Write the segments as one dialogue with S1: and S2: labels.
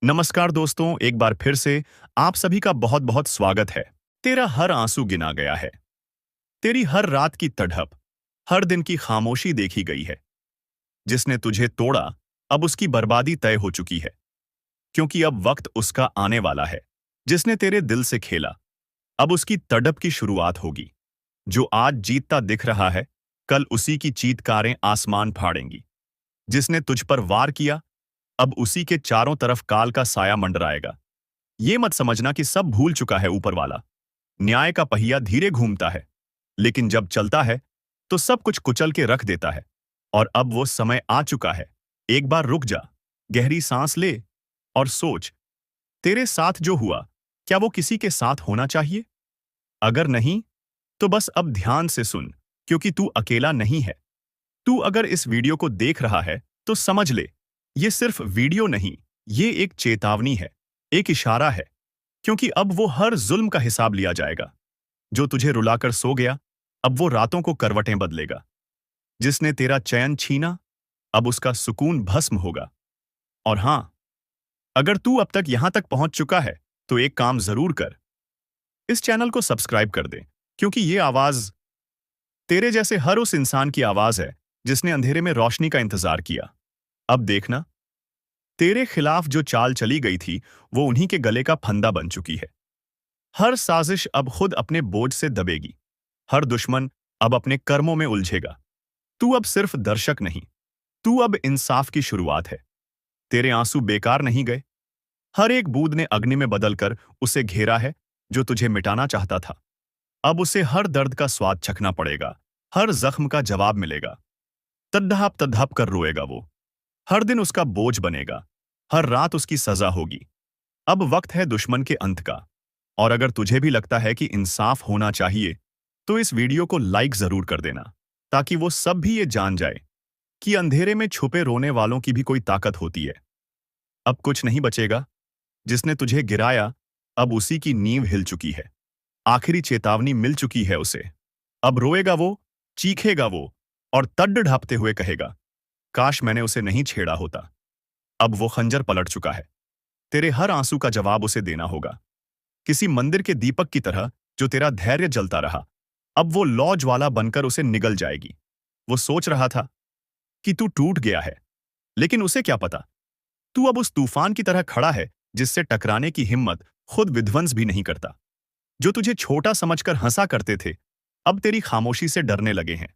S1: नमस्कार दोस्तों, एक बार फिर से आप सभी का बहुत बहुत स्वागत है। तेरा हर आंसू गिना गया है। तेरी हर रात की तड़प, हर दिन की खामोशी देखी गई है। जिसने तुझे तोड़ा, अब उसकी बर्बादी तय हो चुकी है, क्योंकि अब वक्त उसका आने वाला है। जिसने तेरे दिल से खेला, अब उसकी तड़प की शुरुआत होगी। जो आज जीतता दिख रहा है, कल उसी की चीत्कारें आसमान फाड़ेंगी। जिसने तुझ पर वार किया, अब उसी के चारों तरफ काल का साया मंडराएगा। ये मत समझना कि सब भूल चुका है ऊपर वाला। न्याय का पहिया धीरे घूमता है, लेकिन जब चलता है तो सब कुछ कुचल के रख देता है। और अब वो समय आ चुका है। एक बार रुक जा, गहरी सांस ले और सोच, तेरे साथ जो हुआ, क्या वो किसी के साथ होना चाहिए? अगर नहीं, तो बस अब ध्यान से सुन, क्योंकि तू अकेला नहीं है। तू अगर इस वीडियो को देख रहा है, तो समझ ले, ये सिर्फ वीडियो नहीं, ये एक चेतावनी है, एक इशारा है। क्योंकि अब वो हर जुल्म का हिसाब लिया जाएगा। जो तुझे रुलाकर सो गया, अब वो रातों को करवटें बदलेगा। जिसने तेरा चैन छीना, अब उसका सुकून भस्म होगा। और हां, अगर तू अब तक यहां तक पहुंच चुका है, तो एक काम जरूर कर। इस चैनल को सब्सक्राइब कर दे, क्योंकि ये आवाज तेरे जैसे हर उस इंसान की आवाज है जिसने अंधेरे में रोशनी का इंतजार किया। अब देखना, तेरे खिलाफ जो चाल चली गई थी, वो उन्हीं के गले का फंदा बन चुकी है। हर साजिश अब खुद अपने बोझ से दबेगी। हर दुश्मन अब अपने कर्मों में उलझेगा। तू अब सिर्फ दर्शक नहीं, तू अब इंसाफ की शुरुआत है। तेरे आंसू बेकार नहीं गए। हर एक बूंद ने अग्नि में बदलकर उसे घेरा है जो तुझे मिटाना चाहता था। अब उसे हर दर्द का स्वाद चखना पड़ेगा, हर जख्म का जवाब मिलेगा। तड़प तड़प कर रोएगा वो। हर दिन उसका बोझ बनेगा, हर रात उसकी सजा होगी। अब वक्त है दुश्मन के अंत का। और अगर तुझे भी लगता है कि इंसाफ होना चाहिए, तो इस वीडियो को लाइक जरूर कर देना, ताकि वो सब भी ये जान जाए कि अंधेरे में छुपे रोने वालों की भी कोई ताकत होती है। अब कुछ नहीं बचेगा। जिसने तुझे गिराया, अब उसी की नींव हिल चुकी है। आखिरी चेतावनी मिल चुकी है उसे। अब रोएगा वो, चीखेगा वो, और तड्ड ढापते हुए कहेगा, काश मैंने उसे नहीं छेड़ा होता। अब वो खंजर पलट चुका है। तेरे हर आंसू का जवाब उसे देना होगा। किसी मंदिर के दीपक की तरह जो तेरा धैर्य जलता रहा, अब वो लौ ज्वाला बनकर उसे निगल जाएगी। वो सोच रहा था कि तू टूट गया है, लेकिन उसे क्या पता, तू अब उस तूफान की तरह खड़ा है जिससे टकराने की हिम्मत खुद विध्वंस भी नहीं करता। जो तुझे छोटा समझकर हंसा करते थे, अब तेरी खामोशी से डरने लगे हैं।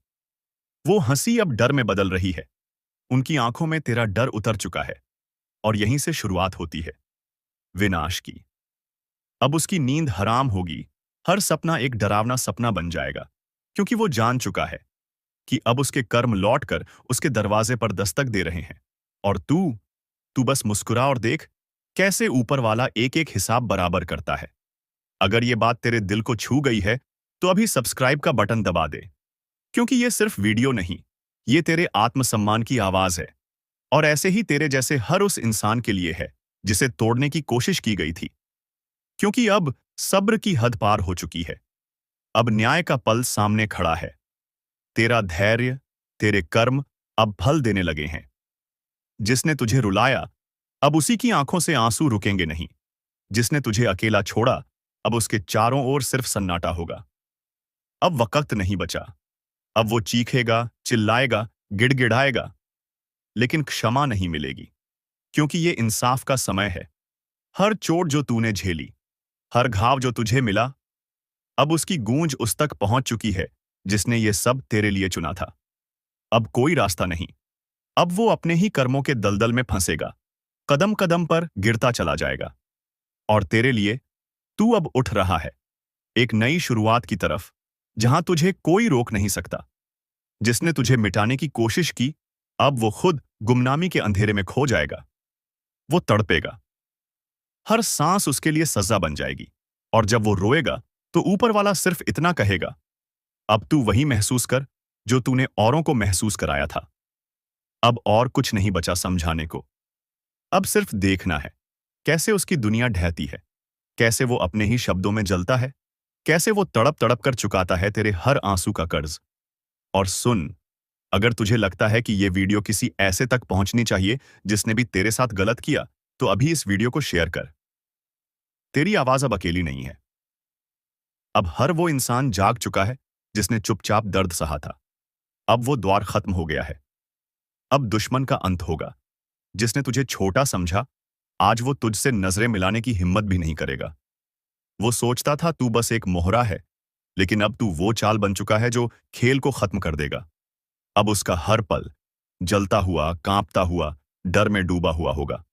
S1: वो हंसी अब डर में बदल रही है। उनकी आंखों में तेरा डर उतर चुका है। और यहीं से शुरुआत होती है विनाश की। अब उसकी नींद हराम होगी। हर सपना एक डरावना सपना बन जाएगा, क्योंकि वो जान चुका है कि अब उसके कर्म लौटकर उसके दरवाजे पर दस्तक दे रहे हैं। और तू तू बस मुस्कुरा और देख, कैसे ऊपर वाला एक एक हिसाब बराबर करता है। अगर ये बात तेरे दिल को छू गई है, तो अभी सब्सक्राइब का बटन दबा दे, क्योंकि ये सिर्फ वीडियो नहीं, ये तेरे आत्मसम्मान की आवाज है। और ऐसे ही तेरे जैसे हर उस इंसान के लिए है जिसे तोड़ने की कोशिश की गई थी। क्योंकि अब सब्र की हद पार हो चुकी है। अब न्याय का पल सामने खड़ा है। तेरा धैर्य, तेरे कर्म अब फल देने लगे हैं। जिसने तुझे रुलाया, अब उसी की आंखों से आंसू रुकेंगे नहीं। जिसने तुझे अकेला छोड़ा, अब उसके चारों ओर सिर्फ सन्नाटा होगा। अब वक्त नहीं बचा। अब वो चीखेगा, चिल्लाएगा, गिड़गिड़ाएगा, लेकिन क्षमा नहीं मिलेगी, क्योंकि ये इंसाफ का समय है। हर चोट जो तूने झेली, हर घाव जो तुझे मिला, अब उसकी गूंज उस तक पहुंच चुकी है जिसने ये सब तेरे लिए चुना था। अब कोई रास्ता नहीं। अब वो अपने ही कर्मों के दलदल में फंसेगा, कदम कदम पर गिरता चला जाएगा। और तेरे लिए, तू अब उठ रहा है, एक नई शुरुआत की तरफ, जहां तुझे कोई रोक नहीं सकता। जिसने तुझे मिटाने की कोशिश की, अब वो खुद गुमनामी के अंधेरे में खो जाएगा। वो तड़पेगा। हर सांस उसके लिए सजा बन जाएगी। और जब वो रोएगा, तो ऊपर वाला सिर्फ इतना कहेगा, अब तू वही महसूस कर जो तूने औरों को महसूस कराया था। अब और कुछ नहीं बचा समझाने को। अब सिर्फ देखना है, कैसे उसकी दुनिया ढहती है, कैसे वो अपने ही शब्दों में जलता है, कैसे वो तड़प तड़प कर चुकाता है तेरे हर आंसू का कर्ज। और सुन, अगर तुझे लगता है कि ये वीडियो किसी ऐसे तक पहुंचनी चाहिए जिसने भी तेरे साथ गलत किया, तो अभी इस वीडियो को शेयर कर। तेरी आवाज अब अकेली नहीं है। अब हर वो इंसान जाग चुका है जिसने चुपचाप दर्द सहा था। अब वो द्वार खत्म हो गया है। अब दुश्मन का अंत होगा। जिसने तुझे छोटा समझा, आज वो तुझसे नजरें मिलाने की हिम्मत भी नहीं करेगा। वो सोचता था तू बस एक मोहरा है, लेकिन अब तू वो चाल बन चुका है जो खेल को खत्म कर देगा। अब उसका हर पल जलता हुआ, कांपता हुआ, डर में डूबा हुआ होगा।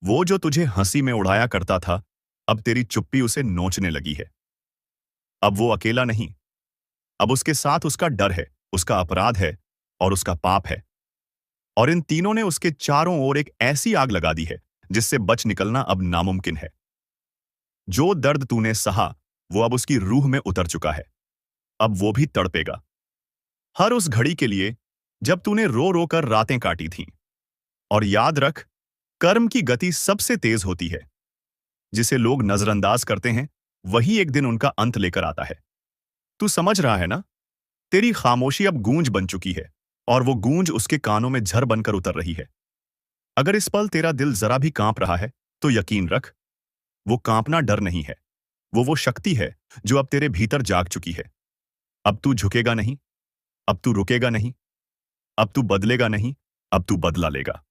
S1: वो जो तुझे हंसी में उड़ाया करता था, अब तेरी चुप्पी उसे नोचने लगी है। अब वो अकेला नहीं, अब उसके साथ उसका डर है, उसका अपराध है और उसका पाप है। और इन तीनों ने उसके चारों ओर एक ऐसी आग लगा दी है जिससे बच निकलना अब नामुमकिन है। जो दर्द तूने सहा, वो अब उसकी रूह में उतर चुका है। अब वो भी तड़पेगा, हर उस घड़ी के लिए जब तूने रो रो कर रातें काटी थीं। और याद रख, कर्म की गति सबसे तेज होती है। जिसे लोग नजरअंदाज करते हैं, वही एक दिन उनका अंत लेकर आता है। तू समझ रहा है ना? तेरी खामोशी अब गूंज बन चुकी है, और वो गूंज उसके कानों में झर बनकर उतर रही है। अगर इस पल तेरा दिल जरा भी कांप रहा है, तो यकीन रख, वो कांपना डर नहीं है, वो शक्ति है जो अब तेरे भीतर जाग चुकी है। अब तू झुकेगा नहीं, अब तू रुकेगा नहीं, अब तू बदलेगा नहीं, अब तू बदला लेगा।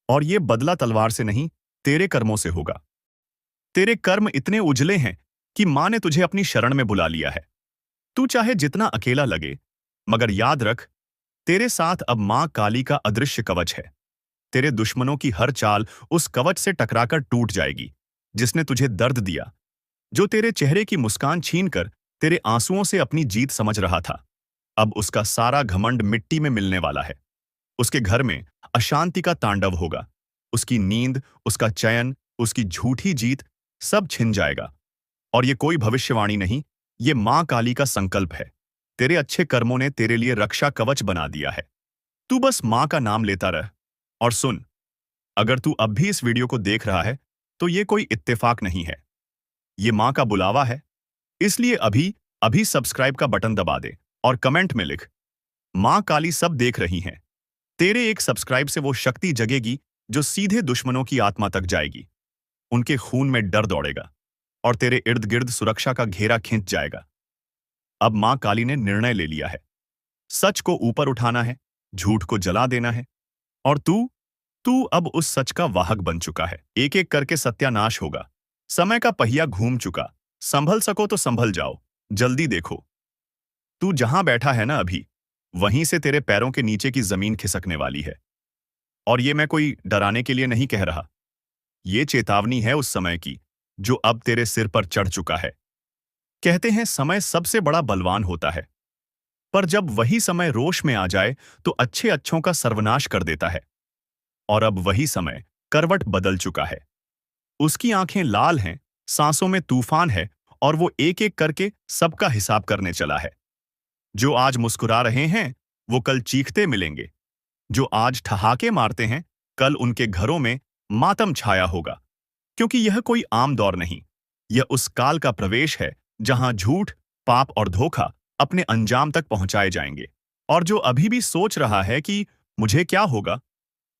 S1: और ये बदला तलवार से नहीं, तेरे कर्मों से होगा। तेरे कर्म इतने उजले हैं कि मां ने तुझे अपनी शरण में बुला लिया है। तू चाहे जितना अकेला लगे, मगर याद रख, तेरे साथ अब मां काली का अदृश्य कवच है। तेरे दुश्मनों की हर चाल उस कवच से टकराकर टूट जाएगी, जिसने तुझे दर्द दिया, जो तेरे चेहरे की मुस्कान छीनकर तेरे आंसुओं से अपनी जीत समझ रहा था। अब उसका सारा घमंड मिट्टी में मिलने वाला है। उसके घर में अशांति का तांडव होगा। उसकी नींद, उसका चयन, उसकी झूठी जीत, सब छिन जाएगा। और ये कोई भविष्यवाणी नहीं, ये मां काली का संकल्प है। तेरे अच्छे कर्मों ने तेरे लिए रक्षा कवच बना दिया है। तू बस मां का नाम लेता रह। और सुन, अगर तू अब भी इस वीडियो को देख रहा है, तो ये कोई इत्तेफाक नहीं है। ये मां का बुलावा है। इसलिए अभी अभी सब्सक्राइब का बटन दबा दे और कमेंट में लिख, मां काली सब देख रही हैं। तेरे एक सब्सक्राइब से वो शक्ति जगेगी जो सीधे दुश्मनों की आत्मा तक जाएगी। उनके खून में डर दौड़ेगा और तेरे इर्द गिर्द सुरक्षा का घेरा खिंच जाएगा। अब मां काली ने निर्णय ले लिया है। सच को ऊपर उठाना है, झूठ को जला देना है। और तू तू अब उस सच का वाहक बन चुका है। एक एक करके सत्यानाश होगा। समय का पहिया घूम चुका। संभल सको तो संभल जाओ। जल्दी देखो, तू जहां बैठा है ना अभी, वहीं से तेरे पैरों के नीचे की जमीन खिसकने वाली है। और ये मैं कोई डराने के लिए नहीं कह रहा। ये चेतावनी है उस समय की, जो अब तेरे सिर पर चढ़ चुका है। कहते हैं समय सबसे बड़ा बलवान होता है, पर जब वही समय रोष में आ जाए तो अच्छे अच्छों का सर्वनाश कर देता है। और अब वही समय करवट बदल चुका है। उसकी आंखें लाल हैं, सांसों में तूफान है, और वो एक एक करके सबका हिसाब करने चला है। जो आज मुस्कुरा रहे हैं, वो कल चीखते मिलेंगे। जो आज ठहाके मारते हैं, कल उनके घरों में मातम छाया होगा। क्योंकि यह कोई आम दौर नहीं, यह उस काल का प्रवेश है जहां झूठ, पाप और धोखा अपने अंजाम तक पहुंचाए जाएंगे। और जो अभी भी सोच रहा है कि मुझे क्या होगा,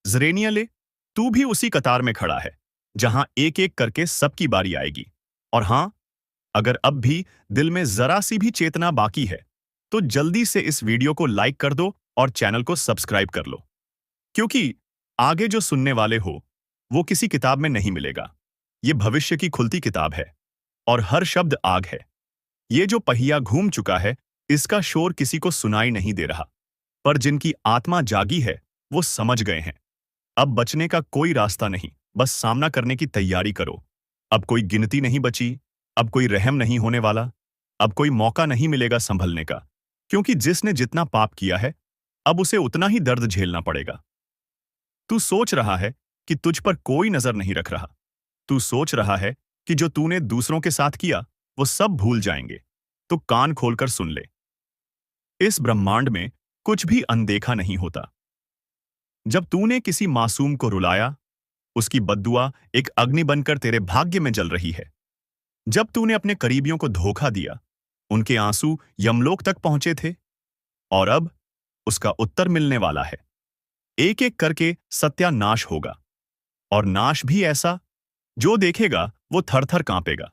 S1: जरेनिया ले, तू भी उसी कतार में खड़ा है, जहां एक एक करके सबकी बारी आएगी। और हां, अगर अब भी दिल में जरा सी भी चेतना बाकी है, तो जल्दी से इस वीडियो को लाइक कर दो और चैनल को सब्सक्राइब कर लो। क्योंकि आगे जो सुनने वाले हो, वो किसी किताब में नहीं मिलेगा। ये भविष्य की खुलती किताब है, और हर शब्द आग है। ये जो पहिया घूम चुका है, इसका शोर किसी को सुनाई नहीं दे रहा, पर जिनकी आत्मा जागी है, वो समझ गए हैं। अब बचने का कोई रास्ता नहीं, बस सामना करने की तैयारी करो। अब कोई गिनती नहीं बची, अब कोई रहम नहीं होने वाला, अब कोई मौका नहीं मिलेगा संभलने का। क्योंकि जिसने जितना पाप किया है, अब उसे उतना ही दर्द झेलना पड़ेगा। तू सोच रहा है कि तुझ पर कोई नजर नहीं रख रहा। तू सोच रहा है कि जो तूने दूसरों के साथ किया, वो सब भूल जाएंगे। तो कान खोलकर सुन ले। इस ब्रह्मांड में कुछ भी अनदेखा नहीं होता। जब तूने किसी मासूम को रुलाया, उसकी बद्दुआ एक अग्नि बनकर तेरे भाग्य में जल रही है। जब तूने अपने करीबियों को धोखा दिया, उनके आंसू यमलोक तक पहुंचे थे। और अब उसका उत्तर मिलने वाला है। एक एक करके सत्यानाश होगा। और नाश भी ऐसा, जो देखेगा वो थर थर कांपेगा।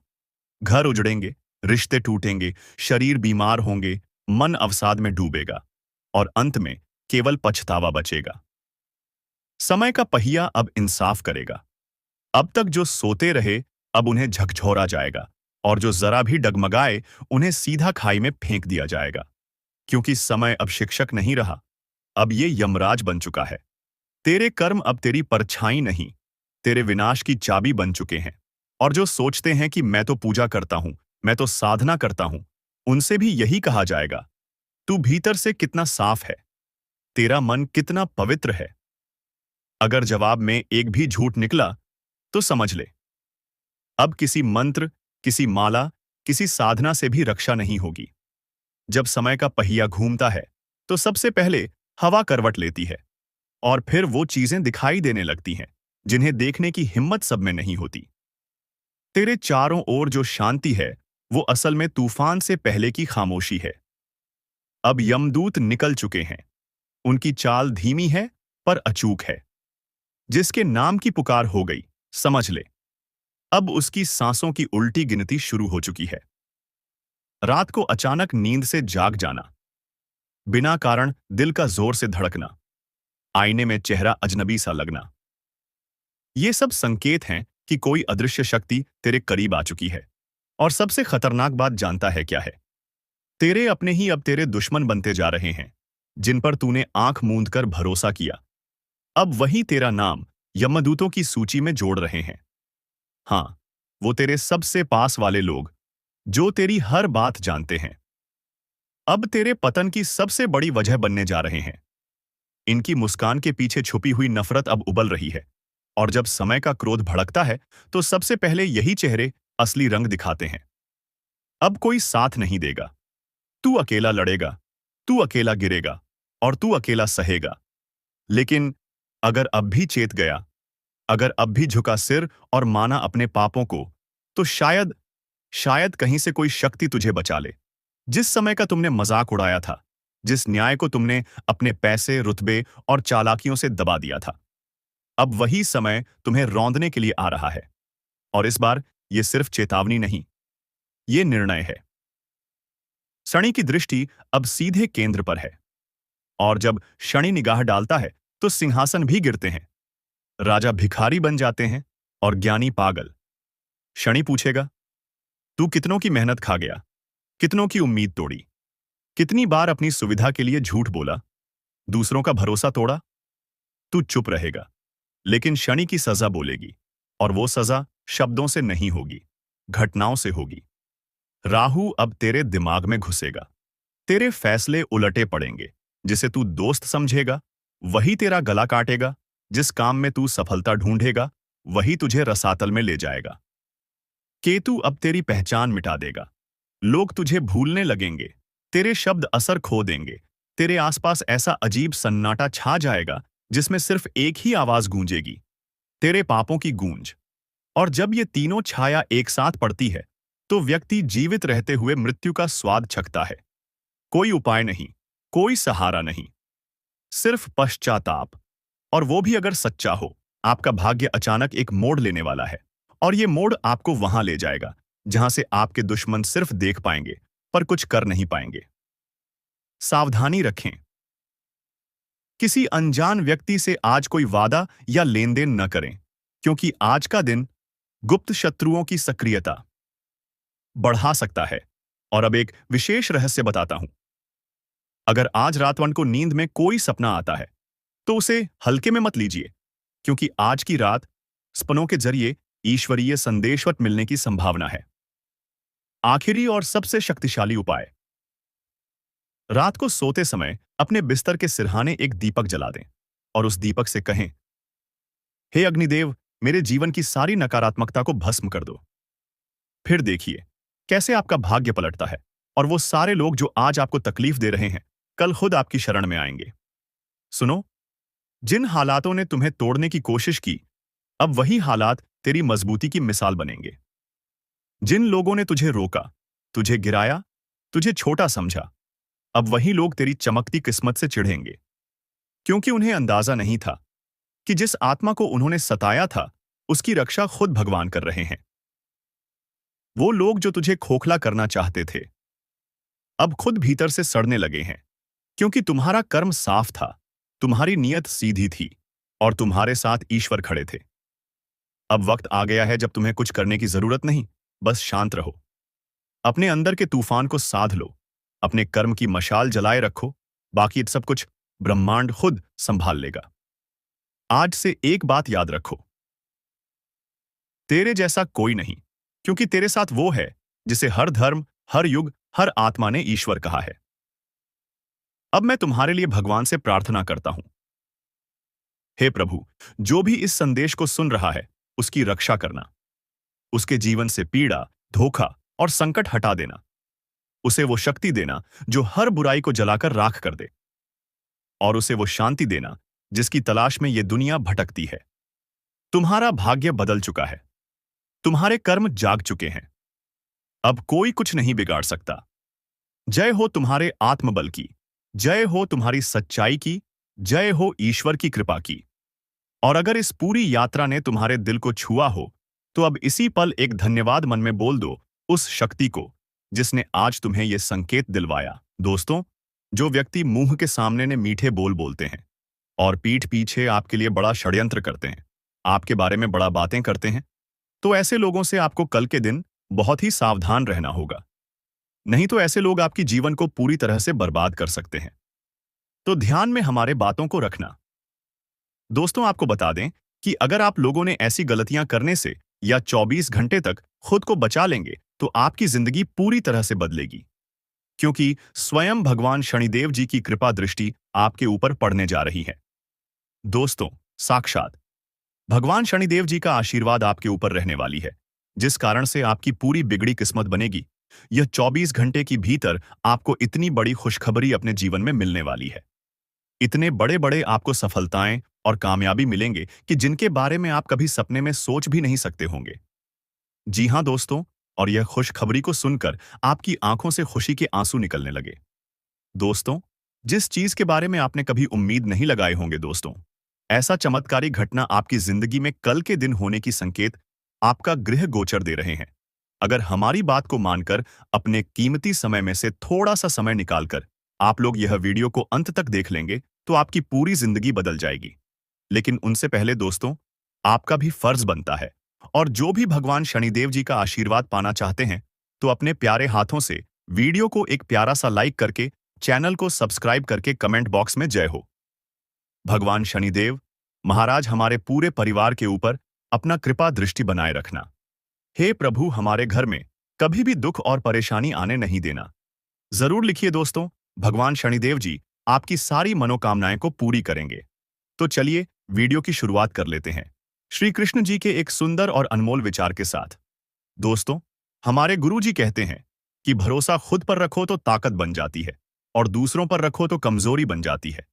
S1: घर उजड़ेंगे, रिश्ते टूटेंगे, शरीर बीमार होंगे, मन अवसाद में डूबेगा और अंत में केवल पछतावा बचेगा। समय का पहिया अब इंसाफ करेगा। अब तक जो सोते रहे, अब उन्हें झकझोरा जाएगा, और जो जरा भी डगमगाए, उन्हें सीधा खाई में फेंक दिया जाएगा। क्योंकि समय अब शिक्षक नहीं रहा, अब ये यमराज बन चुका है। तेरे कर्म अब तेरी परछाई नहीं, तेरे विनाश की चाबी बन चुके हैं। और जो सोचते हैं कि मैं तो पूजा करता हूं, मैं तो साधना करता हूं, उनसे भी यही कहा जाएगा, तू भीतर से कितना साफ है, तेरा मन कितना पवित्र है। अगर जवाब में एक भी झूठ निकला, तो समझ ले, अब किसी मंत्र, किसी माला, किसी साधना से भी रक्षा नहीं होगी। जब समय का पहिया घूमता है, तो सबसे पहले हवा करवट लेती है, और फिर वो चीजें दिखाई देने लगती हैं जिन्हें देखने की हिम्मत सब में नहीं होती। तेरे चारों ओर जो शांति है, वो असल में तूफान से पहले की खामोशी है। अब यमदूत निकल चुके हैं। उनकी चाल धीमी है, पर अचूक है। जिसके नाम की पुकार हो गई, समझ ले, अब उसकी सांसों की उल्टी गिनती शुरू हो चुकी है। रात को अचानक नींद से जाग जाना, बिना कारण दिल का जोर से धड़कना, आईने में चेहरा अजनबी सा लगना, ये सब संकेत हैं कि कोई अदृश्य शक्ति तेरे करीब आ चुकी है। और सबसे खतरनाक बात जानता है क्या है? तेरे अपने ही अब तेरे दुश्मन बनते जा रहे हैं, जिन पर तूने आंख मूंद कर भरोसा किया। अब वही तेरा नाम यमदूतों की सूची में जोड़ रहे हैं। हाँ, वो तेरे सबसे पास वाले लोग, जो तेरी हर बात जानते हैं, अब तेरे पतन की सबसे बड़ी वजह बनने जा रहे हैं। इनकी मुस्कान के पीछे छुपी हुई नफरत अब उबल रही है, और जब समय का क्रोध भड़कता है, तो सबसे पहले यही चेहरे असली रंग दिखाते हैं। अब कोई साथ नहीं देगा। तू अकेला लड़ेगा, तू अकेला गिरेगा, और तू अकेला सहेगा। लेकिन अगर अब भी चेत गया, अगर अब भी झुका सिर और माना अपने पापों को, तो शायद शायद कहीं से कोई शक्ति तुझे बचा ले। जिस समय का तुमने मजाक उड़ाया था, जिस न्याय को तुमने अपने पैसे, रुतबे और चालाकियों से दबा दिया था, अब वही समय तुम्हें रौंदने के लिए आ रहा है। और इस बार ये सिर्फ चेतावनी नहीं, ये निर्णय है। शनि की दृष्टि अब सीधे केंद्र पर है, और जब शनि निगाह डालता है, तो सिंहासन भी गिरते हैं, राजा भिखारी बन जाते हैं, और ज्ञानी पागल। शनि पूछेगा, तू कितनों की मेहनत खा गया, कितनों की उम्मीद तोड़ी, कितनी बार अपनी सुविधा के लिए झूठ बोला, दूसरों का भरोसा तोड़ा? तू चुप रहेगा, लेकिन शनि की सजा बोलेगी, और वो सजा शब्दों से नहीं होगी, घटनाओं से होगी। राहु अब तेरे दिमाग में घुसेगा, तेरे फैसले उलटे पड़ेंगे। जिसे तू दोस्त समझेगा, वही तेरा गला काटेगा। जिस काम में तू सफलता ढूंढेगा, वही तुझे रसातल में ले जाएगा। केतु अब तेरी पहचान मिटा देगा। लोग तुझे भूलने लगेंगे, तेरे शब्द असर खो देंगे, तेरे आसपास ऐसा अजीब सन्नाटा छा जाएगा जिसमें सिर्फ एक ही आवाज गूंजेगी, तेरे पापों की गूंज। और जब ये तीनों छाया एक साथ पड़ती है, तो व्यक्ति जीवित रहते हुए मृत्यु का स्वाद चखता है। कोई उपाय नहीं, कोई सहारा नहीं, सिर्फ पश्चाताप। और वो भी अगर सच्चा हो। आपका भाग्य अचानक एक मोड़ लेने वाला है, और ये मोड़ आपको वहां ले जाएगा जहां से आपके दुश्मन सिर्फ देख पाएंगे, पर कुछ कर नहीं पाएंगे। सावधानी रखें। किसी अनजान व्यक्ति से आज कोई वादा या लेन देन न करें, क्योंकि आज का दिन गुप्त शत्रुओं की सक्रियता बढ़ा सकता है। और अब एक विशेष रहस्य बताता हूं। अगर आज रातवन को नींद में कोई सपना आता है, तो उसे हल्के में मत लीजिए, क्योंकि आज की रात सपनों के जरिए ईश्वरीय संदेशवत मिलने की संभावना है। आखिरी और सबसे शक्तिशाली उपाय, रात को सोते समय अपने बिस्तर के सिरहाने एक दीपक जला दें, और उस दीपक से कहें, हे अग्निदेव, मेरे जीवन की सारी नकारात्मकता को भस्म कर दो। फिर देखिए कैसे आपका भाग्य पलटता है, और वो सारे लोग जो आज आपको तकलीफ दे रहे हैं, कल खुद आपकी शरण में आएंगे। सुनो, जिन हालातों ने तुम्हें तोड़ने की कोशिश की, अब वही हालात तेरी मजबूती की मिसाल बनेंगे। जिन लोगों ने तुझे रोका, तुझे गिराया, तुझे छोटा समझा, अब वही लोग तेरी चमकती किस्मत से चिढ़ेंगे, क्योंकि उन्हें अंदाजा नहीं था कि जिस आत्मा को उन्होंने सताया था, उसकी रक्षा खुद भगवान कर रहे हैं। वो लोग जो तुझे खोखला करना चाहते थे, अब खुद भीतर से सड़ने लगे हैं, क्योंकि तुम्हारा कर्म साफ था, तुम्हारी नीयत सीधी थी और तुम्हारे साथ ईश्वर खड़े थे। अब वक्त आ गया है जब तुम्हें कुछ करने की जरूरत नहीं, बस शांत रहो। अपने अंदर के तूफान को साध लो, अपने कर्म की मशाल जलाए रखो, बाकी सब कुछ ब्रह्मांड खुद संभाल लेगा। आज से एक बात याद रखो, तेरे जैसा कोई नहीं, क्योंकि तेरे साथ वो है जिसे हर धर्म, हर युग, हर आत्मा ने ईश्वर कहा है। अब मैं तुम्हारे लिए भगवान से प्रार्थना करता हूं। हे प्रभु, जो भी इस संदेश को सुन रहा है, उसकी रक्षा करना। उसके जीवन से पीड़ा, धोखा और संकट हटा देना। उसे वो शक्ति देना जो हर बुराई को जलाकर राख कर दे, और उसे वो शांति देना जिसकी तलाश में ये दुनिया भटकती है। तुम्हारा भाग्य बदल चुका है, तुम्हारे कर्म जाग चुके हैं। अब कोई कुछ नहीं बिगाड़ सकता। जय हो तुम्हारे आत्मबल की, जय हो तुम्हारी सच्चाई की, जय हो ईश्वर की कृपा की। और अगर इस पूरी यात्रा ने तुम्हारे दिल को छुआ हो, तो अब इसी पल एक धन्यवाद मन में बोल दो उस शक्ति को जिसने आज तुम्हें यह संकेत दिलवाया। दोस्तों, जो व्यक्ति मुंह के सामने ने मीठे बोल बोलते हैं और पीठ पीछे आपके लिए बड़ा षड्यंत्र करते हैं, आपके बारे में बड़ा बातें करते हैं, तो ऐसे लोगों से आपको कल के दिन बहुत ही सावधान रहना होगा। नहीं तो ऐसे लोग आपकी जीवन को पूरी तरह से बर्बाद कर सकते हैं। तो ध्यान में हमारे बातों को रखना। दोस्तों, आपको बता दें कि अगर आप लोगों ने ऐसी गलतियां करने से या 24 घंटे तक खुद को बचा लेंगे, तो आपकी जिंदगी पूरी तरह से बदलेगी, क्योंकि स्वयं भगवान शनिदेव जी की कृपा दृष्टि आपके ऊपर पड़ने जा रही है। दोस्तों, साक्षात भगवान शनिदेव जी का आशीर्वाद आपके ऊपर रहने वाली है, जिस कारण से आपकी पूरी बिगड़ी किस्मत बनेगी। यह 24 घंटे की भीतर आपको इतनी बड़ी खुशखबरी अपने जीवन में मिलने वाली है। इतने बड़े बड़े आपको सफलताएं और कामयाबी मिलेंगे कि जिनके बारे में आप कभी सपने में सोच भी नहीं सकते होंगे। जी हां दोस्तों, और यह खुशखबरी को सुनकर आपकी आंखों से खुशी के आंसू निकलने लगे। दोस्तों, जिस चीज के बारे में आपने कभी उम्मीद नहीं लगाए होंगे दोस्तों, ऐसा चमत्कारी घटना आपकी जिंदगी में कल के दिन होने की संकेत आपका गृह गोचर दे रहे हैं। अगर हमारी बात को मानकर अपने कीमती समय में से थोड़ा सा समय निकालकर आप लोग यह वीडियो को अंत तक देख लेंगे, तो आपकी पूरी जिंदगी बदल जाएगी। लेकिन उनसे पहले दोस्तों, आपका भी फर्ज बनता है, और जो भी भगवान शनिदेव जी का आशीर्वाद पाना चाहते हैं, तो अपने प्यारे हाथों से वीडियो को एक प्यारा सा लाइक करके, चैनल को सब्सक्राइब करके कमेंट बॉक्स में जय हो। भगवान शनिदेव महाराज हमारे पूरे परिवार के ऊपर अपना कृपा दृष्टि बनाए रखना। हे प्रभु, हमारे घर में कभी भी दुख और परेशानी आने नहीं देना। जरूर लिखिए दोस्तों, भगवान शनिदेव जी आपकी सारी मनोकामनाएं को पूरी करेंगे। तो चलिए वीडियो की शुरुआत कर लेते हैं श्री कृष्ण जी के एक सुंदर और अनमोल विचार के साथ। दोस्तों, हमारे गुरु जी कहते हैं कि भरोसा खुद पर रखो तो ताकत बन जाती है, और दूसरों पर रखो तो कमजोरी बन जाती है।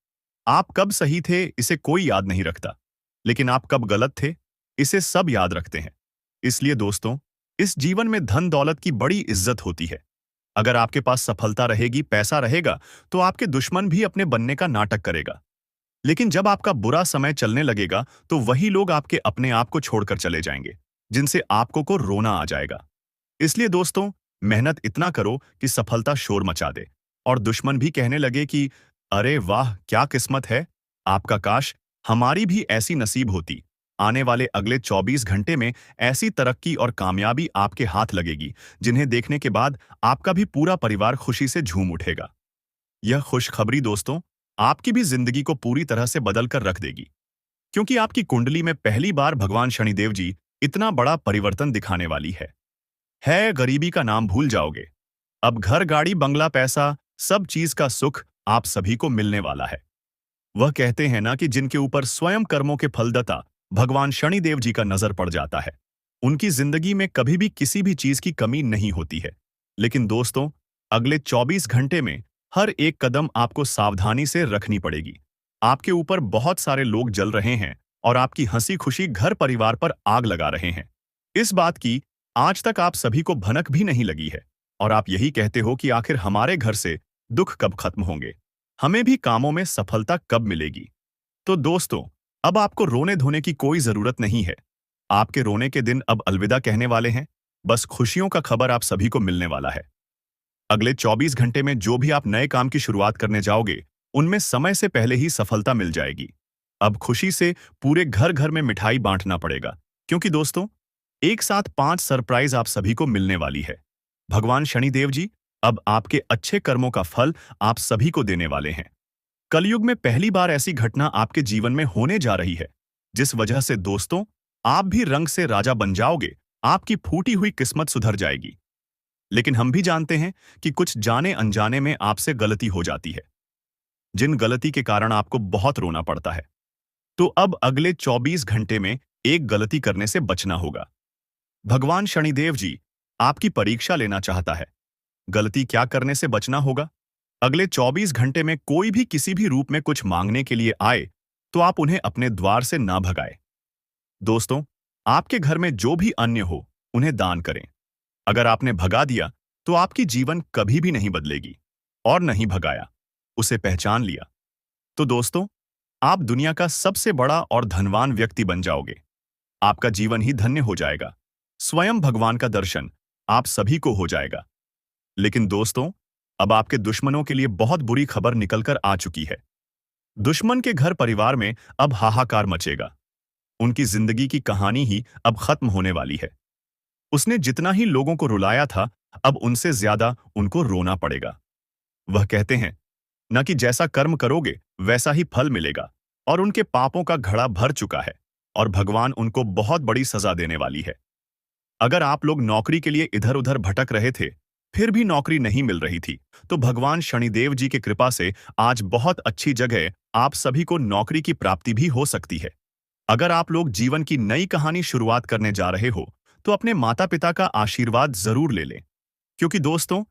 S1: आप कब सही थे इसे कोई याद नहीं रखता, लेकिन आप कब गलत थे इसे सब याद रखते हैं। इसलिए दोस्तों, इस जीवन में धन दौलत की बड़ी इज्जत होती है। अगर आपके पास सफलता रहेगी, पैसा रहेगा, तो आपके दुश्मन भी अपने बनने का नाटक करेगा। लेकिन जब आपका बुरा समय चलने लगेगा, तो वही लोग आपके अपने आप को छोड़कर चले जाएंगे, जिनसे आपको को रोना आ जाएगा। इसलिए दोस्तों, मेहनत इतना करो कि सफलता शोर मचा दे, और दुश्मन भी कहने लगे कि अरे वाह, क्या किस्मत है आपका, काश हमारी भी ऐसी नसीब होती। आने वाले अगले 24 घंटे में ऐसी तरक्की और कामयाबी आपके हाथ लगेगी, जिन्हें देखने के बाद आपका भी पूरा परिवार खुशी से झूम उठेगा। यह खुशखबरी दोस्तों आपकी भी जिंदगी को पूरी तरह से बदल कर रख देगी, क्योंकि आपकी कुंडली में पहली बार भगवान शनिदेव जी इतना बड़ा परिवर्तन दिखाने वाली है। गरीबी का नाम भूल जाओगे। अब घर, गाड़ी, बंगला, पैसा, सब चीज का सुख आप सभी को मिलने वाला है। वह कहते हैं ना कि जिनके ऊपर स्वयं कर्मों के फलदाता भगवान शनिदेव जी का नजर पड़ जाता है, उनकी जिंदगी में कभी भी किसी भी चीज की कमी नहीं होती है। लेकिन दोस्तों, अगले 24 घंटे में हर एक कदम आपको सावधानी से रखनी पड़ेगी। आपके ऊपर बहुत सारे लोग जल रहे हैं और आपकी हंसी खुशी घर परिवार पर आग लगा रहे हैं। इस बात की आज तक आप सभी को भनक भी नहीं लगी है, और आप यही कहते हो कि आखिर हमारे घर से दुख कब खत्म होंगे, हमें भी कामों में सफलता कब मिलेगी। तो दोस्तों, अब आपको रोने धोने की कोई जरूरत नहीं है। आपके रोने के दिन अब अलविदा कहने वाले हैं। बस खुशियों का खबर आप सभी को मिलने वाला है। अगले 24 घंटे में जो भी आप नए काम की शुरुआत करने जाओगे, उनमें समय से पहले ही सफलता मिल जाएगी। अब खुशी से पूरे घर घर में मिठाई बांटना पड़ेगा, क्योंकि दोस्तों, एक साथ 5 सरप्राइज आप सभी को मिलने वाली है। भगवान शनिदेव जी अब आपके अच्छे कर्मों का फल आप सभी को देने वाले हैं। कलयुग में पहली बार ऐसी घटना आपके जीवन में होने जा रही है, जिस वजह से दोस्तों, आप भी रंग से राजा बन जाओगे। आपकी फूटी हुई किस्मत सुधर जाएगी। लेकिन हम भी जानते हैं कि कुछ जाने अनजाने में आपसे गलती हो जाती है, जिन गलती के कारण आपको बहुत रोना पड़ता है। तो अब अगले 24 घंटे में एक गलती करने से बचना होगा। भगवान शनिदेव जी आपकी परीक्षा लेना चाहता है। गलती क्या करने से बचना होगा? अगले 24 घंटे में कोई भी किसी भी रूप में कुछ मांगने के लिए आए, तो आप उन्हें अपने द्वार से ना भगाएं। दोस्तों, आपके घर में जो भी अन्य हो, उन्हें दान करें। अगर आपने भगा दिया, तो आपकी जीवन कभी भी नहीं बदलेगी। और नहीं भगाया, उसे पहचान लिया, तो दोस्तों, आप दुनिया का सबसे बड़ा और धनवान व्यक्ति बन जाओगे। आपका जीवन ही धन्य हो जाएगा। स्वयं भगवान का दर्शन आप सभी को हो जाएगा। लेकिन दोस्तों, अब आपके दुश्मनों के लिए बहुत बुरी खबर निकलकर आ चुकी है। दुश्मन के घर परिवार में अब हाहाकार मचेगा। उनकी जिंदगी की कहानी ही अब खत्म होने वाली है। उसने जितना ही लोगों को रुलाया था, अब उनसे ज्यादा उनको रोना पड़ेगा। वह कहते हैं न कि जैसा कर्म करोगे वैसा ही फल मिलेगा, और उनके पापों का घड़ा भर चुका है और भगवान उनको बहुत बड़ी सजा देने वाली है। अगर आप लोग नौकरी के लिए इधर उधर भटक रहे थे, फिर भी नौकरी नहीं मिल रही थी, तो भगवान शनिदेव जी की कृपा से आज बहुत अच्छी जगह आप सभी को नौकरी की प्राप्ति भी हो सकती है। अगर आप लोग जीवन की नई कहानी शुरुआत करने जा रहे हो, तो अपने माता पिता का आशीर्वाद जरूर ले लें, क्योंकि दोस्तों,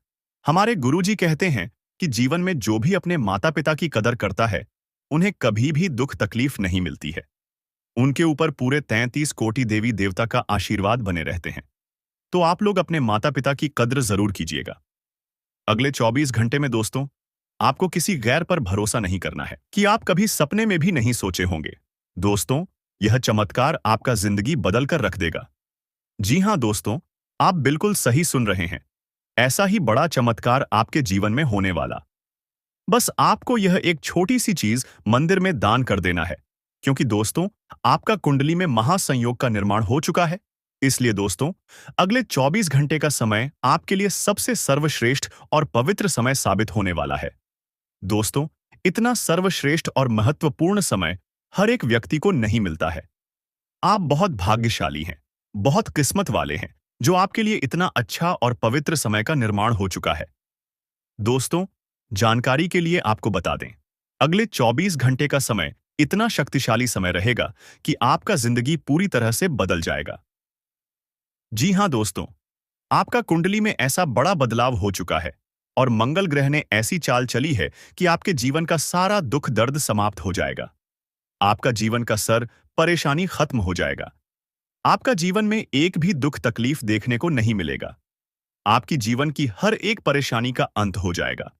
S1: हमारे गुरुजी कहते हैं कि जीवन में जो भी अपने माता पिता की कदर करता है, उन्हें कभी भी दुख तकलीफ नहीं मिलती है। उनके ऊपर पूरे 33 कोटि देवी देवता का आशीर्वाद बने रहते हैं। तो आप लोग अपने माता पिता की कद्र जरूर कीजिएगा। अगले 24 घंटे में दोस्तों, आपको किसी गैर पर भरोसा नहीं करना है, कि आप कभी सपने में भी नहीं सोचे होंगे। दोस्तों, यह चमत्कार आपका जिंदगी बदल कर रख देगा। जी हां दोस्तों, आप बिल्कुल सही सुन रहे हैं। ऐसा ही बड़ा चमत्कार आपके जीवन में होने वाला। बस आपको यह एक छोटी सी चीज मंदिर में दान कर देना है, क्योंकि दोस्तों, आपका कुंडली में महासंयोग का निर्माण हो चुका है। इसलिए दोस्तों, अगले 24 घंटे का समय आपके लिए सबसे सर्वश्रेष्ठ और पवित्र समय साबित होने वाला है। दोस्तों, इतना सर्वश्रेष्ठ और महत्वपूर्ण समय हर एक व्यक्ति को नहीं मिलता है। आप बहुत भाग्यशाली हैं, बहुत किस्मत वाले हैं, जो आपके लिए इतना अच्छा और पवित्र समय का निर्माण हो चुका है। दोस्तों, जानकारी के लिए आपको बता दें, अगले 24 घंटे का समय इतना शक्तिशाली समय रहेगा कि आपका जिंदगी पूरी तरह से बदल जाएगा। जी हां दोस्तों, आपका कुंडली में ऐसा बड़ा बदलाव हो चुका है और मंगल ग्रह ने ऐसी चाल चली है कि आपके जीवन का सारा दुख दर्द समाप्त हो जाएगा। आपका जीवन का सर परेशानी खत्म हो जाएगा। आपका जीवन में एक भी दुख तकलीफ देखने को नहीं मिलेगा। आपकी जीवन की हर एक परेशानी का अंत हो जाएगा।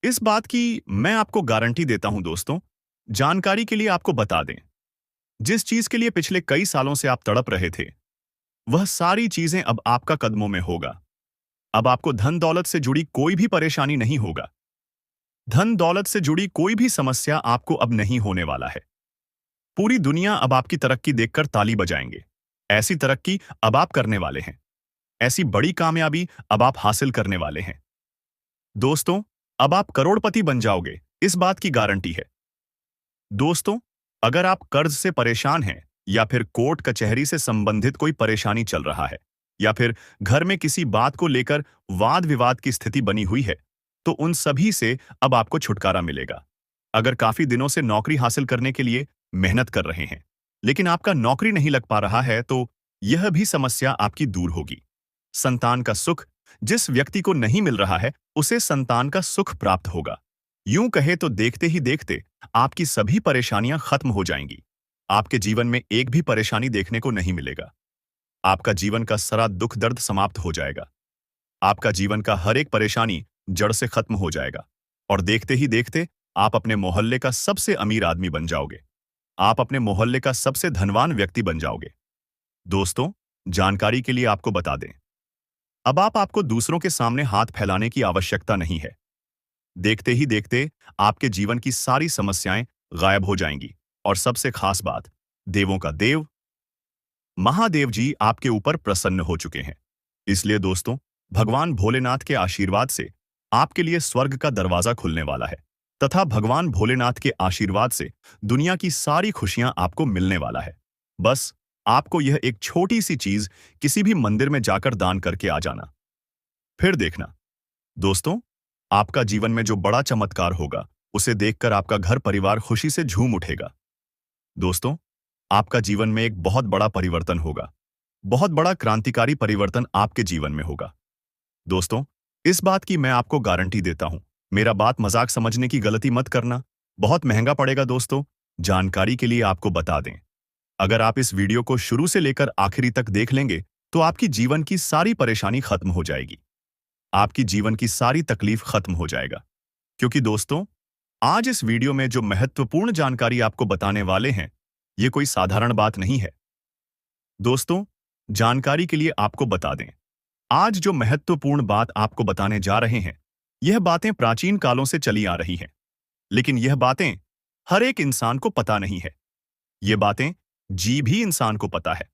S1: इस बात की मैं आपको गारंटी देता हूं दोस्तों। जानकारी के लिए आपको बता दें, जिस चीज के लिए पिछले कई सालों से आप तड़प रहे थे, वह सारी चीजें अब आपका कदमों में होगा। अब आपको धन दौलत से जुड़ी कोई भी परेशानी नहीं होगा। धन दौलत से जुड़ी कोई भी समस्या आपको अब नहीं होने वाला है। पूरी दुनिया अब आपकी तरक्की देखकर ताली बजाएंगे। ऐसी तरक्की अब आप करने वाले हैं। ऐसी बड़ी कामयाबी अब आप हासिल करने वाले हैं। दोस्तों, अब आप करोड़पति बन जाओगे, इस बात की गारंटी है। दोस्तों, अगर आप कर्ज से परेशान हैं, या फिर कोर्ट कचहरी से संबंधित कोई परेशानी चल रहा है, या फिर घर में किसी बात को लेकर वाद विवाद की स्थिति बनी हुई है, तो उन सभी से अब आपको छुटकारा मिलेगा। अगर काफी दिनों से नौकरी हासिल करने के लिए मेहनत कर रहे हैं, लेकिन आपका नौकरी नहीं लग पा रहा है, तो यह भी समस्या आपकी दूर होगी। संतान का सुख जिस व्यक्ति को नहीं मिल रहा है, उसे संतान का सुख प्राप्त होगा। यूं कहे तो देखते ही देखते आपकी सभी परेशानियां खत्म हो जाएंगी। आपके जीवन में एक भी परेशानी देखने को नहीं मिलेगा। आपका जीवन का सारा दुख दर्द समाप्त हो जाएगा। आपका जीवन का हर एक परेशानी जड़ से खत्म हो जाएगा और देखते ही देखते आप अपने मोहल्ले का सबसे अमीर आदमी बन जाओगे। आप अपने मोहल्ले का सबसे धनवान व्यक्ति बन जाओगे। दोस्तों, जानकारी के लिए आपको बता दें, अब आपको दूसरों के सामने हाथ फैलाने की आवश्यकता नहीं है। देखते ही देखते आपके जीवन की सारी समस्याएं गायब हो जाएंगी। और सबसे खास बात, देवों का देव महादेव जी आपके ऊपर प्रसन्न हो चुके हैं। इसलिए दोस्तों, भगवान भोलेनाथ के आशीर्वाद से आपके लिए स्वर्ग का दरवाजा खुलने वाला है तथा भगवान भोलेनाथ के आशीर्वाद से दुनिया की सारी खुशियां आपको मिलने वाला है। बस आपको यह एक छोटी सी चीज किसी भी मंदिर में जाकर दान करके आ जाना। फिर देखना दोस्तों, आपका जीवन में जो बड़ा चमत्कार होगा उसे देखकर आपका घर परिवार खुशी से झूम उठेगा। दोस्तों, आपका जीवन में एक बहुत बड़ा परिवर्तन होगा। बहुत बड़ा क्रांतिकारी परिवर्तन आपके जीवन में होगा। दोस्तों, इस बात की मैं आपको गारंटी देता हूं। मेरा बात मजाक समझने की गलती मत करना, बहुत महंगा पड़ेगा। दोस्तों, जानकारी के लिए आपको बता दें, अगर आप इस वीडियो को शुरू से लेकर आखिरी तक देख लेंगे तो आपकी जीवन की सारी परेशानी खत्म हो जाएगी। आपकी जीवन की सारी तकलीफ खत्म हो जाएगा। क्योंकि दोस्तों, आज इस वीडियो में जो महत्वपूर्ण जानकारी आपको बताने वाले हैं, ये कोई साधारण बात नहीं है। दोस्तों, जानकारी के लिए आपको बता दें, आज जो महत्वपूर्ण बात आपको बताने जा रहे हैं, यह बातें प्राचीन कालों से चली आ रही हैं। लेकिन यह बातें हर एक इंसान को पता नहीं है। ये बातें जीव ही इंसान को पता है।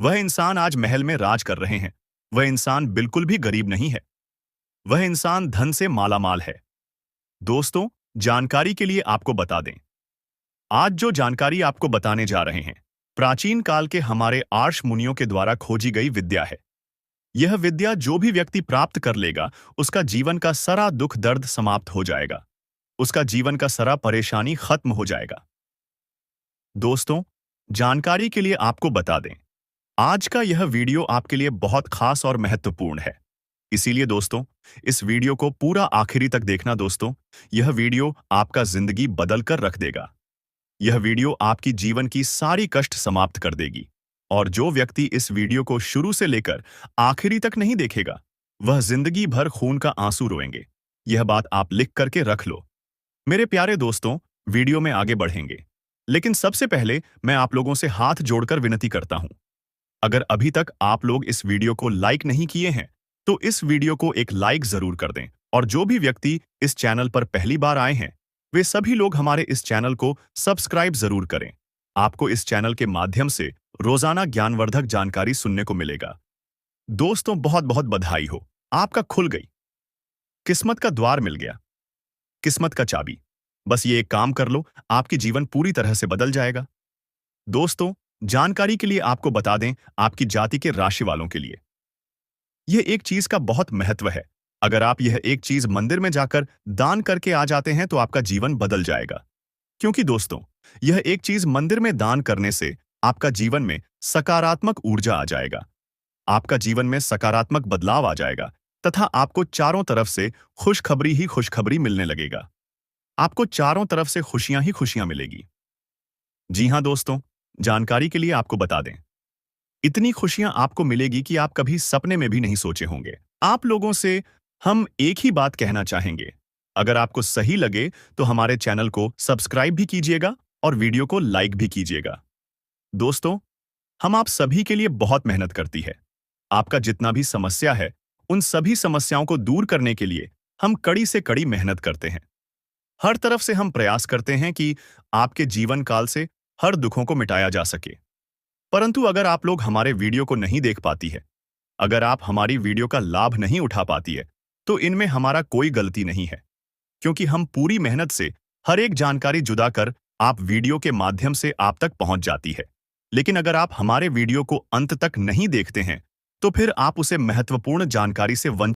S1: वह इंसान आज महल में राज कर रहे हैं। वह इंसान बिल्कुल भी गरीब नहीं है। वह इंसान धन से मालामाल है। दोस्तों, जानकारी के लिए आपको बता दें, आज जो जानकारी आपको बताने जा रहे हैं, प्राचीन काल के हमारे आर्ष मुनियों के द्वारा खोजी गई विद्या है। यह विद्या जो भी व्यक्ति प्राप्त कर लेगा, उसका जीवन का सारा दुख दर्द समाप्त हो जाएगा। उसका जीवन का सारा परेशानी खत्म हो जाएगा। दोस्तों, जानकारी के लिए आपको बता दें, आज का यह वीडियो आपके लिए बहुत खास और महत्वपूर्ण है। इसीलिए दोस्तों, इस वीडियो को पूरा आखिरी तक देखना। दोस्तों, यह वीडियो आपका जिंदगी बदल कर रख देगा। यह वीडियो आपकी जीवन की सारी कष्ट समाप्त कर देगी। और जो व्यक्ति इस वीडियो को शुरू से लेकर आखिरी तक नहीं देखेगा, वह जिंदगी भर खून का आंसू रोएंगे। यह बात आप लिख करके रख लो। मेरे प्यारे दोस्तों, वीडियो में आगे बढ़ेंगे, लेकिन सबसे पहले मैं आप लोगों से हाथ जोड़कर विनती करता हूं, अगर अभी तक आप लोग इस वीडियो को लाइक नहीं किए हैं तो इस वीडियो को एक लाइक जरूर कर दें। और जो भी व्यक्ति इस चैनल पर पहली बार आए हैं, वे सभी लोग हमारे इस चैनल को सब्सक्राइब जरूर करें। आपको इस चैनल के माध्यम से रोजाना ज्ञानवर्धक जानकारी सुनने को मिलेगा। दोस्तों, बहुत बहुत बधाई हो, आपका खुल गई, किस्मत का द्वार मिल गया, किस्मत का चाबी। बस ये एक काम कर लो, आपकी जीवन पूरी तरह से बदल जाएगा। दोस्तों, जानकारी के लिए आपको बता दें, आपकी जाति के राशि वालों के लिए यह एक चीज का बहुत महत्व है। अगर आप यह एक चीज मंदिर में जाकर दान करके आ जाते हैं तो आपका जीवन बदल जाएगा। क्योंकि दोस्तों, यह एक चीज मंदिर में दान करने से आपका जीवन में सकारात्मक ऊर्जा आ जाएगा। आपका जीवन में सकारात्मक बदलाव आ जाएगा तथा आपको चारों तरफ से खुशखबरी ही खुशखबरी मिलने लगेगा। आपको चारों तरफ से खुशियां ही खुशियां मिलेगी। जी हां दोस्तों, जानकारी के लिए आपको बता दें, इतनी खुशियां आपको मिलेगी कि आप कभी सपने में भी नहीं सोचे होंगे। आप लोगों से हम एक ही बात कहना चाहेंगे, अगर आपको सही लगे तो हमारे चैनल को सब्सक्राइब भी कीजिएगा और वीडियो को लाइक भी कीजिएगा। दोस्तों, हम आप सभी के लिए बहुत मेहनत करती है। आपका जितना भी समस्या है, उन सभी समस्याओं को दूर करने के लिए हम कड़ी से कड़ी मेहनत करते हैं। हर तरफ से हम प्रयास करते हैं कि आपके जीवन काल से हर दुखों को मिटाया जा सके। परंतु अगर आप लोग हमारे वीडियो को नहीं देख पाती है, अगर आप हमारी वीडियो का लाभ नहीं उठा पाती है, तो इनमें हमारा कोई गलती नहीं है। क्योंकि हम पूरी मेहनत से हर एक जानकारी जुदा कर आप वीडियो के माध्यम से आप तक पहुंच जाती है। लेकिन अगर आप हमारे वीडियो को अंत तक नहीं देखते हैं, तो फिर आप उसे महत्वपूर्ण जानकारी से वंचित